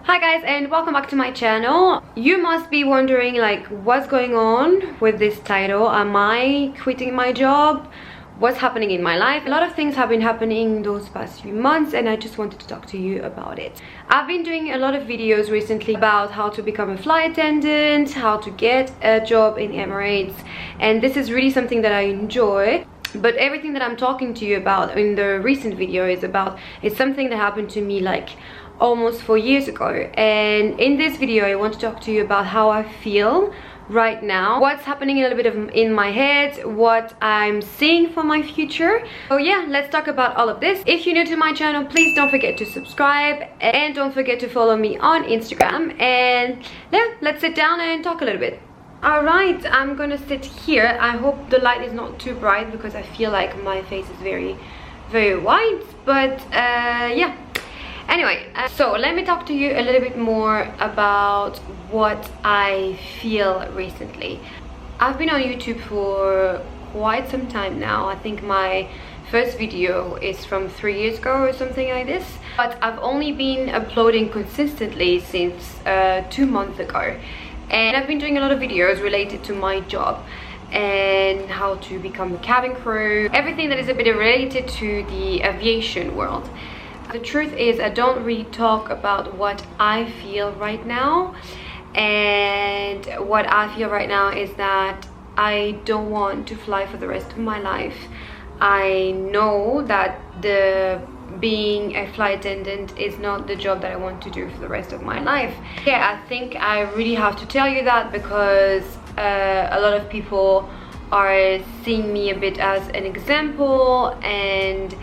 Hi guys, and welcome back to my channel. You must be wondering like what's going on with this title. Am I quitting my job? What's happening in my life? A lot of things have been happening those past few months and I just wanted to talk to you about it. I've been doing a lot of videos recently about how to become a flight attendant, how to get a job in Emirates, and this is really something that I enjoy. But everything that I'm talking to you about in the recent video is something that happened to me like almost 4 years ago. And in this video I want to talk to you about how I feel right now, what's happening a little bit in my head, what I'm seeing for my future. So yeah, let's talk about all of this. If you're new to my channel, please don't forget to subscribe and don't forget to follow me on Instagram. And yeah, let's sit down and talk a little bit. Alright, I'm gonna sit here. I hope the light is not too bright because I feel like my face is very white, but yeah. Anyway, so let me talk to you a little bit more about what I feel recently. I've been on YouTube for quite some time now. I think my first video is from 3 years ago or something like this, but I've only been uploading consistently since 2 months ago. And I've been doing a lot of videos related to my job and how to become a cabin crew, everything that is a bit related to the aviation world. The truth is I don't really talk about what I feel right now, and what I feel right now is that I don't want to fly for the rest of my life. I know that being a flight attendant is not the job that I want to do for the rest of my life. Yeah, I think I really have to tell you that because a lot of people are seeing me a bit as an example, and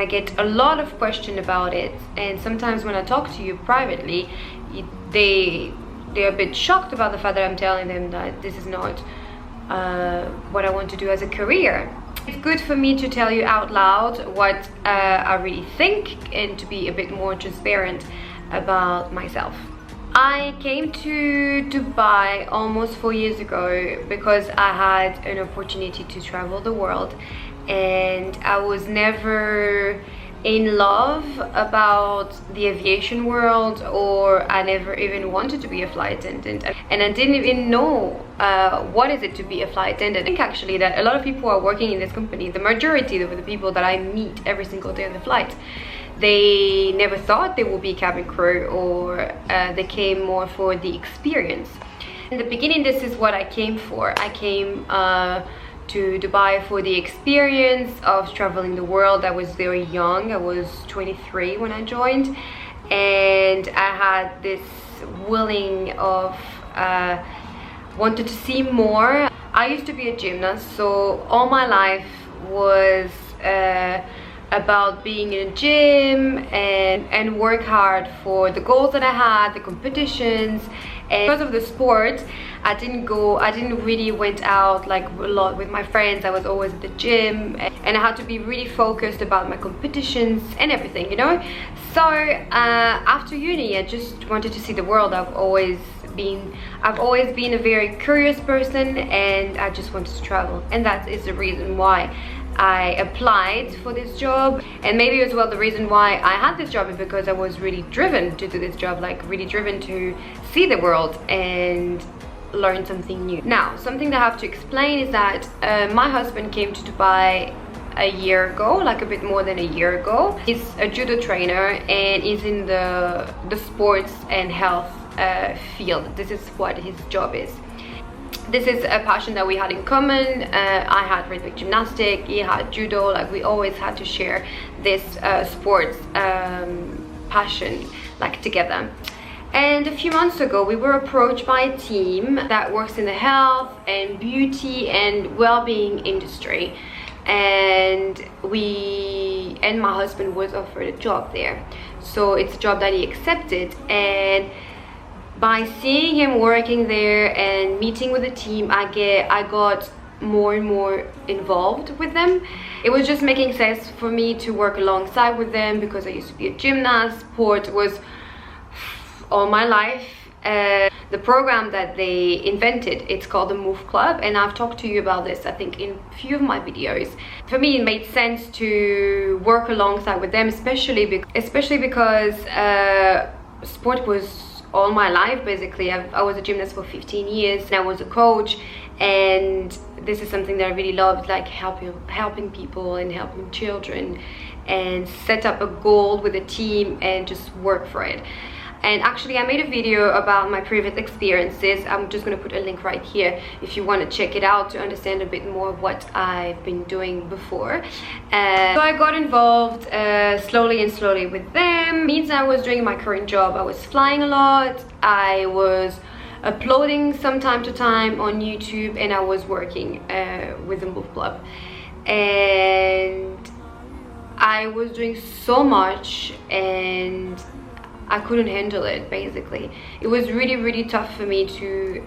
I get a lot of questions about it. And sometimes when I talk to you privately, they're a bit shocked about the fact that I'm telling them that this is not what I want to do as a career. It's good for me to tell you out loud what I really think and to be a bit more transparent about myself. I came to Dubai almost 4 years ago because I had an opportunity to travel the world, and I was never in love about the aviation world, or I never even wanted to be a flight attendant, and I didn't even know what is it to be a flight attendant. I think actually that a lot of people who are working in this company, the majority of the people that I meet every single day on the flight, they never thought they would be cabin crew, or they came more for the experience. In the beginning, this is what I came for. I came to Dubai for the experience of traveling the world. I was very young. I was 23 when I joined, and I had this willing of wanted to see more. I used to be a gymnast, so all my life was about being in a gym and work hard for the goals that I had, the competitions. And because of the sport, I didn't really went out like a lot with my friends. I was always at the gym, and I had to be really focused about my competitions and everything, you know. So after uni, I just wanted to see the world. I've always been a very curious person, and I just wanted to travel, and that is the reason why I applied for this job. And maybe as well the reason why I had this job is because I was really driven to do this job, like really driven to see the world and learn something new. Now, something that I have to explain is that my husband came to Dubai a year ago, like a bit more than a year ago. He's a judo trainer and is in the sports and health field. This is what his job is. This is a passion that we had in common. I had rhythmic gymnastics, he had judo. Like we always had to share this sports passion like together. And a few months ago we were approached by a team that works in the health and beauty and well-being industry, and my husband was offered a job there. So it's a job that he accepted, and by seeing him working there and meeting with the team, I got more and more involved with them. It was just making sense for me to work alongside with them because I used to be a gymnast. Sport was all my life, The program that they invented, it's called the Move Club, and I've talked to you about this I think in a few of my videos. For me it made sense to work alongside with them, especially because sport was all my life basically. I was a gymnast for 15 years and I was a coach, and this is something that I really loved, like helping people and helping children, and set up a goal with a team and just work for it. And actually I made a video about my previous experiences. I'm just going to put a link right here if you want to check it out to understand a bit more what I've been doing before. So I got involved slowly with them. It means I was doing my current job. I was flying a lot, I was uploading from time to time on YouTube, and I was working with the Move Club. And I was doing so much and I couldn't handle it basically. It was really tough for me to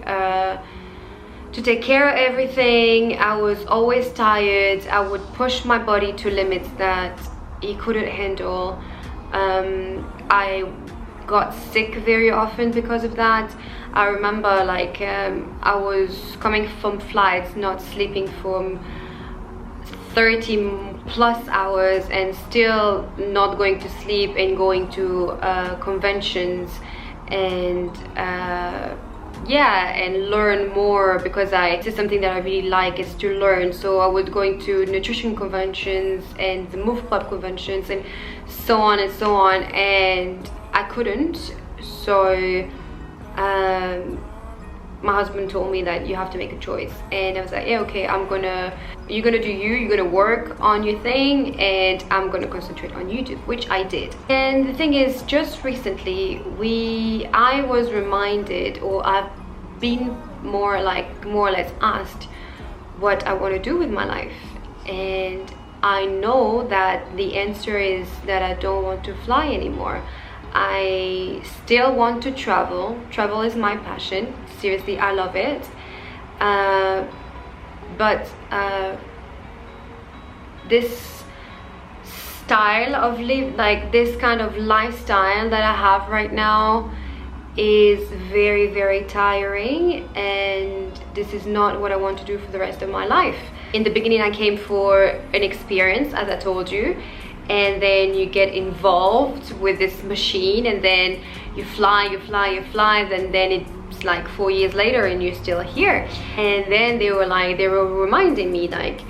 take care of everything. I was always tired. I would push my body to limits that it couldn't handle. I got sick very often because of that. I remember like I was coming from flights not sleeping for 30 plus hours and still not going to sleep, and going to conventions and yeah, and learn more, because this is something that I really like, is to learn. So I was going to nutrition conventions and the Move Club conventions and so on, and I couldn't. So my husband told me that you have to make a choice, and I was like, yeah, okay, you're gonna do you're gonna work on your thing, and I'm gonna concentrate on YouTube, which I did. And the thing is, just recently I was reminded, or I've been more or less asked what I want to do with my life, and I know that the answer is that I don't want to fly anymore. I still want to travel. Travel is my passion. Seriously, I love it. But this style of this kind of lifestyle that I have right now is very tiring, and this is not what I want to do for the rest of my life. In the beginning I came for an experience, as I told you, and then you get involved with this machine, and then you fly, and then it's like 4 years later and you're still here. And then they were reminding me, like,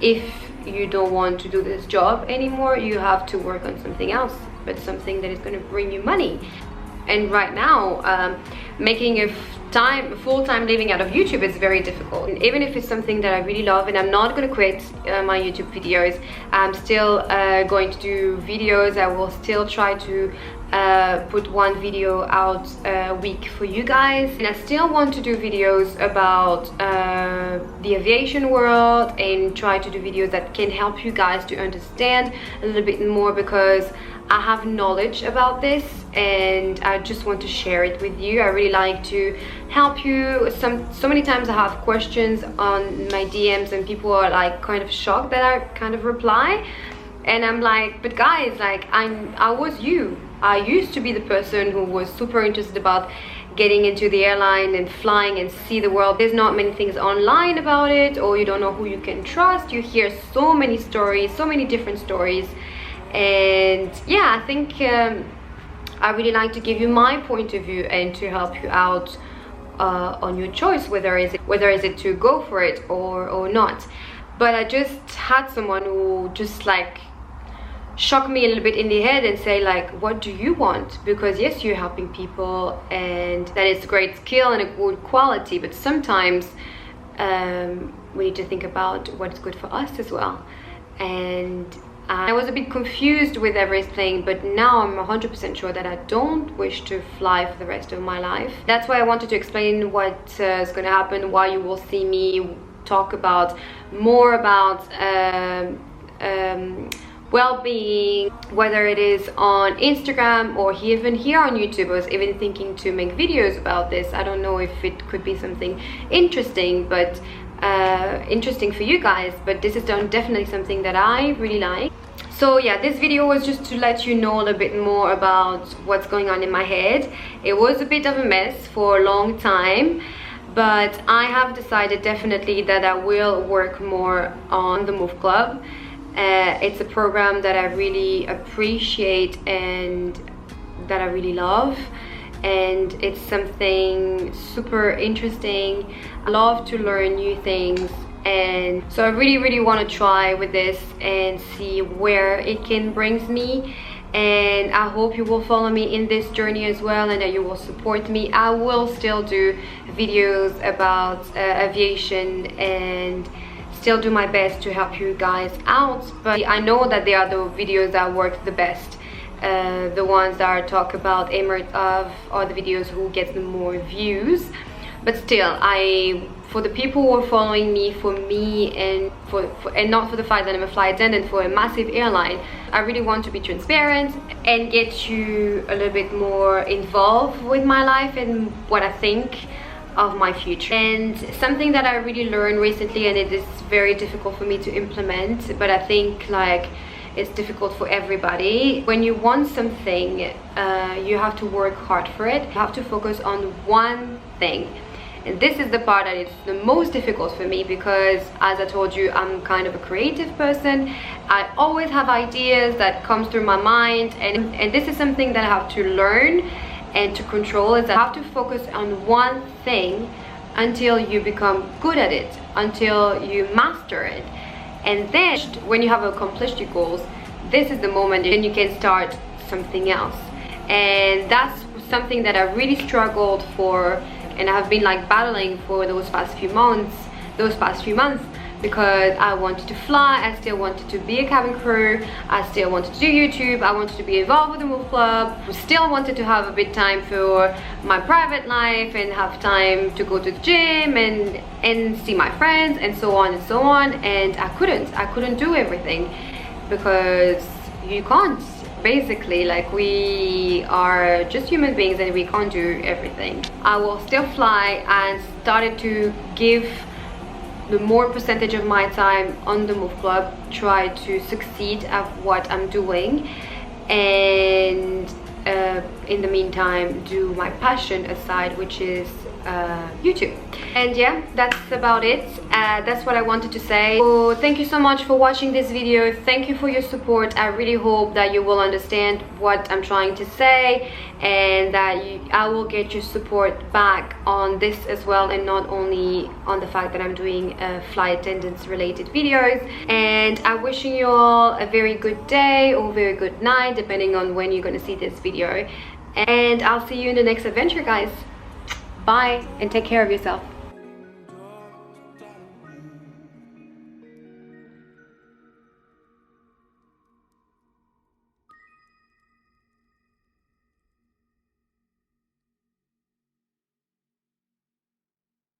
if you don't want to do this job anymore, you have to work on something else, but something that is going to bring you money. And right now making a full-time living out of YouTube is very difficult. And even if it's something that I really love, and I'm not going to quit my YouTube videos, I'm still going to do videos. I will still try to put one video out a week for you guys, and I still want to do videos about the aviation world, and try to do videos that can help you guys to understand a little bit more, because I have knowledge about this and I just want to share it with you. I really like to help you. So many times I have questions on my DMs and people are like kind of shocked that I kind of reply, and I'm like, but guys, like, I was you. I used to be the person who was super interested about getting into the airline and flying and see the world. There's not many things online about it, or you don't know who you can trust. You hear so many stories, so many different stories. And yeah, I think I really like to give you my point of view and to help you out on your choice, whether is it to go for it or not. But I just had someone who just like shock me a little bit in the head and say, like, what do you want? Because yes, you're helping people and that is a great skill and a good quality, but sometimes we need to think about what's good for us as well. And I was a bit confused with everything, but now I'm 100% sure that I don't wish to fly for the rest of my life. That's why I wanted to explain what is going to happen, why you will see me talk about more about well-being, whether it is on Instagram or even here on YouTube. I was even thinking to make videos about this. I don't know if it could be something interesting, but interesting for you guys, but this is definitely something that I really like. So yeah, this video was just to let you know a little bit more about what's going on in my head. It was a bit of a mess for a long time, but I have decided definitely that I will work more on the Move Club. It's a program that I really appreciate and that I really love, and it's something super interesting. I love to learn new things, and so I really want to try with this and see where it can brings me. And I hope you will follow me in this journey as well, and that you will support me. I will still do videos about aviation and still do my best to help you guys out, but I know that they are the videos that work the best. The ones that are talk about Emirates are the videos who get the more views. But still, for the people who are following me, for me, and and not for the fact that I'm a flight attendant for a massive airline, I really want to be transparent and get you a little bit more involved with my life and what I think of my future. And something that I really learned recently, and it is very difficult for me to implement, but I think like it's difficult for everybody. When you want something, you have to work hard for it. You have to focus on one thing. And this is the part that is the most difficult for me, because as I told you, I'm kind of a creative person. I always have ideas that comes through my mind, and this is something that I have to learn and to control, is that I have to focus on one thing until you become good at it, until you master it. And then when you have accomplished your goals, this is the moment then you can start something else. And that's something that I really struggled for, and I've been like battling for those past few months, because I wanted to fly, I still wanted to be a cabin crew, I still wanted to do YouTube, I wanted to be involved with the Move Club, still wanted to have a bit time for my private life and have time to go to the gym and see my friends and so on and so on. And I couldn't do everything, because you can't. Basically, like, we are just human beings and we can't do everything. I will still fly and started to give the more percentage of my time on the Move Club, try to succeed at what I'm doing, and in the meantime do my passion aside, which is YouTube. And yeah, that's about it. That's what I wanted to say. So thank you so much for watching this video. Thank you for your support. I really hope that you will understand what I'm trying to say, and that I will get your support back on this as well, and not only on the fact that I'm doing flight attendants related videos. And I'm wishing you all a very good day or very good night, depending on when you're going to see this video. And I'll see you in the next adventure, guys. Bye, and take care of yourself.